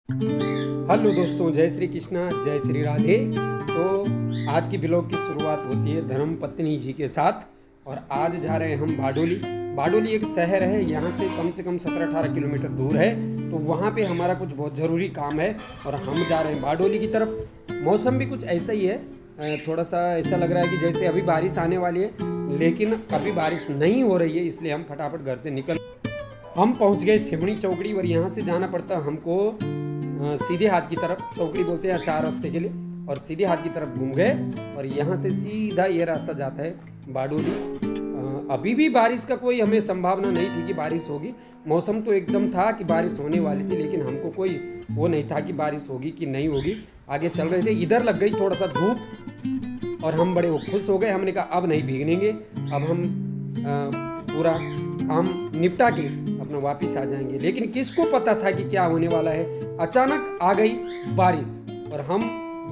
Hello दोस्तों, जय श्री कृष्णा, जय श्री राधे। तो आज की ब्लॉग की शुरुआत होती है धर्म पत्नी जी के साथ। और आज जा रहे हैं हम बारडोली। बारडोली एक शहर है, यहाँ से कम 17-18 किलोमीटर दूर है। तो वहाँ पे हमारा कुछ बहुत ज़रूरी काम है और हम जा रहे हैं बारडोली की तरफ। मौसम भी कुछ ऐसा ही है, थोड़ा सा ऐसा लग रहा है कि जैसे अभी बारिश आने वाली है, लेकिन अभी बारिश नहीं हो रही है, इसलिए हम फटाफट घर से निकल। हम पहुंच गए सिमड़ी चौकड़ी और यहाँ से जाना पड़ता हमको सीधे हाथ की तरफ। चौकड़ी बोलते हैं 4 रास्ते के लिए, और सीधे हाथ की तरफ घूम गए और यहाँ से सीधा ये रास्ता जाता है बारडोली। अभी भी बारिश का कोई हमें संभावना नहीं थी कि बारिश होगी। मौसम तो एकदम था कि बारिश होने वाली थी, लेकिन हमको कोई वो नहीं था कि बारिश होगी कि नहीं होगी। आगे चल रहे थे, इधर लग गई थोड़ा सा धूप और हम बड़े वो खुश हो गए। हमने कहा अब नहीं भीगेंगे, अब हम पूरा काम निपटा के अपना वापिस आ जाएंगे। लेकिन किसको पता था कि क्या होने वाला है। अचानक आ गई बारिश और हम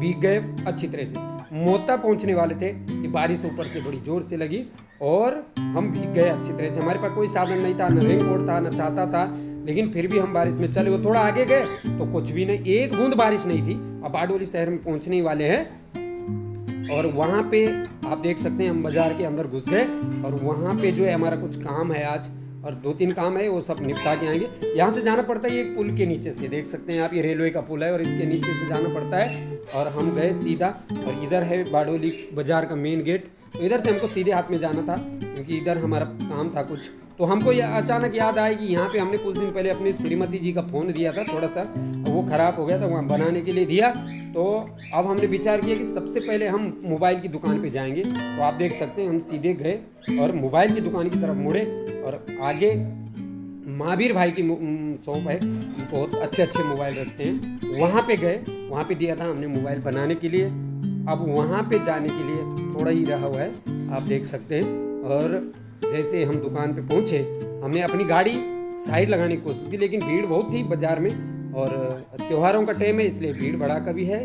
भीग गए अच्छी तरह से। मोता पहुंचने वाले थे कि बारिश ऊपर से बड़ी जोर से लगी और हम भीग गए अच्छी तरह से। हमारे पास कोई साधन नहीं था, न रेनकोट था, न छाता था, लेकिन फिर भी हम बारिश में चले। वो थोड़ा आगे गए तो कुछ भी नहीं, एक बूंद बारिश नहीं थी। अब बारडोली शहर में पहुंचने वाले हैं और वहाँ पे आप देख सकते हैं हम बाजार के अंदर घुस गए। और वहाँ पे जो है हमारा कुछ काम है आज, और 2-3 काम है, वो सब निपटा के आएंगे। यहाँ से जाना पड़ता है एक पुल के नीचे से, देख सकते हैं आप, ये रेलवे का पुल है और इसके नीचे से जाना पड़ता है। और हम गए सीधा, और इधर है बारडोली बाजार का मेन गेट। तो इधर से हमको सीधे हाथ में जाना था क्योंकि इधर हमारा काम था कुछ। तो हमको ये अचानक याद आया कि यहाँ पे हमने कुछ दिन पहले अपनी श्रीमती जी का फ़ोन दिया था, थोड़ा सा वो ख़राब हो गया था, वहाँ बनाने के लिए दिया। तो अब हमने विचार किया कि सबसे पहले हम मोबाइल की दुकान पे जाएंगे। तो आप देख सकते हैं हम सीधे गए और मोबाइल की दुकान की तरफ मुड़े, और आगे महावीर भाई की शॉप है, बहुत अच्छे मोबाइल रखते हैं। वहाँ पे गए, वहाँ पे दिया था हमने मोबाइल बनाने के लिए। अब वहाँ पे जाने के लिए थोड़ा ही रहा हुआ है, आप देख सकते हैं। और जैसे हम दुकान पे पहुँचे, हमने अपनी गाड़ी साइड लगाने की कोशिश की, लेकिन भीड़ बहुत थी बाज़ार में, और त्योहारों का टाइम है इसलिए भीड़ भड़ाका भी है।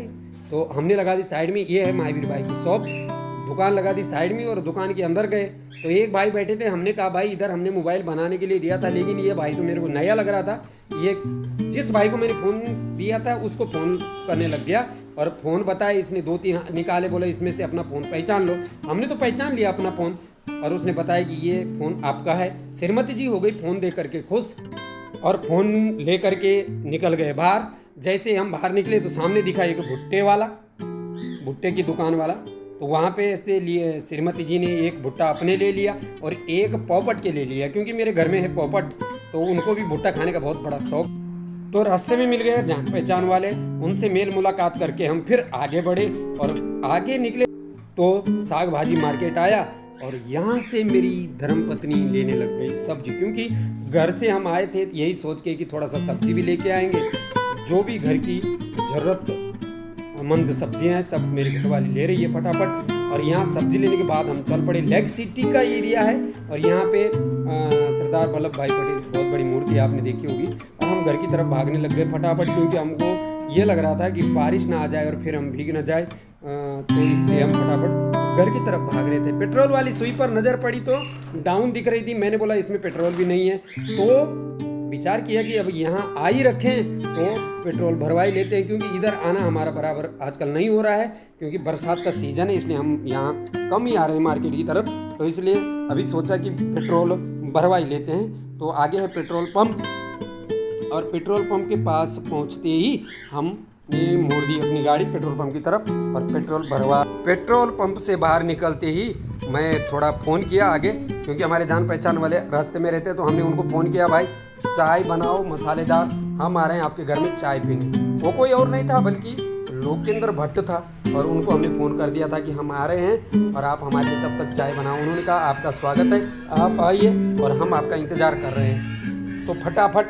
तो हमने लगा दी साइड में। ये है महावीर भाई की शॉप, दुकान लगा दी साइड में। और दुकान के अंदर गए तो एक भाई बैठे थे। हमने कहा भाई इधर हमने मोबाइल बनाने के लिए दिया था, लेकिन ये भाई तो मेरे को नया लग रहा था। ये जिस भाई को मैंने फ़ोन दिया था उसको फ़ोन करने लग गया और फ़ोन बताया, इसने 2-3 निकाले, बोला इसमें से अपना फ़ोन पहचान लो। हमने तो पहचान लिया अपना फ़ोन, और उसने बताया कि ये फ़ोन आपका है। श्रीमती जी हो गई फ़ोन दे करके खुश, और फ़ोन ले करके निकल गए बाहर। जैसे हम बाहर निकले तो सामने दिखा एक भुट्टे की दुकान वाला। तो वहाँ पे से लिए श्रीमती जी ने एक भुट्टा अपने ले लिया और एक पोपट के ले लिया, क्योंकि मेरे घर में है पोपट, तो उनको भी भुट्टा खाने का बहुत बड़ा शौक। तो रास्ते में मिल गए जान पहचान वाले, उनसे मेल मुलाकात करके हम फिर आगे बढ़े और आगे निकले तो साग भाजी मार्केट आया। और यहाँ से मेरी धर्मपत्नी लेने लग गई सब्जी, क्योंकि घर से हम आए थे यही सोच के कि थोड़ा सा सब्जी भी लेके आएंगे। जो भी घर की ज़रूरतमंद सब्जियां हैं सब मेरी घरवाली ले रही है फटाफट। और यहाँ सब्जी लेने के बाद हम चल पड़े। लेक सिटी का एरिया है और यहाँ पे सरदार वल्लभ भाई पटेल बहुत बड़ी मूर्ति आपने देखी होगी। और हम घर की तरफ भागने लग गए फटाफट, क्योंकि हमको ये लग रहा था कि बारिश ना आ जाए और फिर हम भीग ना जाए। तो इसलिए हम फटाफट घर की तरफ भाग रहे थे। पेट्रोल वाली सुई पर नज़र पड़ी तो डाउन दिख रही थी। मैंने बोला इसमें पेट्रोल भी नहीं है, तो विचार किया कि अब यहाँ आ ही रखें तो पेट्रोल भरवा ही लेते हैं, क्योंकि इधर आना हमारा बराबर आजकल नहीं हो रहा है, क्योंकि बरसात का सीज़न है, इसलिए हम यहाँ कम ही आ रहे हैं मार्केट की तरफ। तो इसलिए अभी सोचा कि पेट्रोल भरवा ही लेते हैं। तो आगे है पेट्रोल पंप, और पेट्रोल पंप के पास पहुँचते ही हमने मोड़ दी अपनी गाड़ी पेट्रोल पंप की तरफ और पेट्रोल भरवा। पेट्रोल पंप से बाहर निकलते ही मैं थोड़ा फ़ोन किया आगे, क्योंकि हमारे जान पहचान वाले रास्ते में रहते हैं। तो हमने उनको फ़ोन किया, भाई चाय बनाओ मसालेदार, हम आ रहे हैं आपके घर में चाय पीने। वो कोई और नहीं था बल्कि लोकेंद्र भट्ट था, और उनको हमने फ़ोन कर दिया था कि हम आ रहे हैं और आप हमारे लिए तब तक चाय बनाओ। उन्होंने कहा आपका स्वागत है, आप आइए और हम आपका इंतज़ार कर रहे हैं। तो फटाफट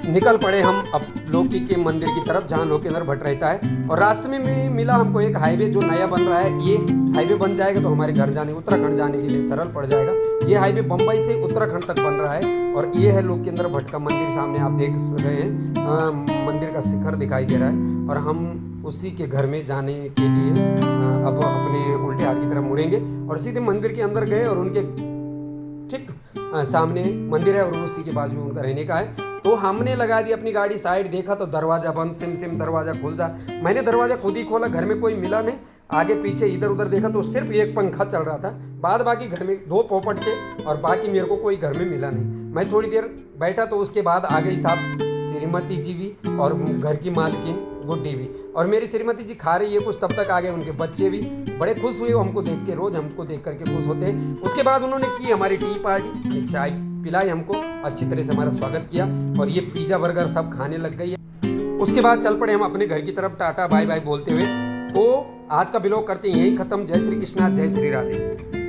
निकल पड़े हम अब लौकी के मंदिर की तरफ, जहाँ लोकेंद्र भट्ट रहता है। और रास्ते में मिला हमको एक हाईवे जो नया बन रहा है। ये हाईवे बन जाएगा तो हमारे घर जाने, उत्तराखंड जाने के लिए सरल पड़ जाएगा। ये हाईवे बम्बई से उत्तराखंड तक बन रहा है। और ये है लोकेंद्र भट्ट का मंदिर, सामने आप देख रहे हैं मंदिर का शिखर दिखाई दे रहा है। और हम उसी के घर में जाने के लिए अब अपने उल्टे हाथ की तरफ मुड़ेंगे और सीधे मंदिर के अंदर गए। और उनके ठीक सामने मंदिर है और उसी के बाजू में उनका रहने का है। तो हमने लगा दी अपनी गाड़ी साइड, देखा तो दरवाज़ा बंद, सिम सिम दरवाज़ा खुल जा। मैंने दरवाज़ा खुद ही खोला, घर में कोई मिला नहीं, आगे पीछे इधर उधर देखा तो सिर्फ एक पंखा चल रहा था, बाद बाकी घर में 2 पोपट थे और बाकी मेरे को कोई घर में मिला नहीं। मैं थोड़ी देर बैठा तो उसके बाद आ गई साहब श्रीमती जी भी और घर की मालकिन गुड्डी भी, और मेरी श्रीमती जी खा रही है कुछ, तब तक आ गए उनके बच्चे भी, बड़े खुश हुए हमको देख के, रोज़ हमको देख करके खुश होते हैं। उसके बाद उन्होंने की हमारी टी पार्टी, चाय पिलाई हमको, अच्छी तरह से हमारा स्वागत किया और ये पिज़्ज़ा बर्गर सब खाने लग गई है। उसके बाद चल पड़े हम अपने घर की तरफ, टाटा बाय बाय बोलते हुए। तो आज का ब्लॉग करते हैं यही ख़त्म। जय श्री कृष्णा, जय श्री राधे।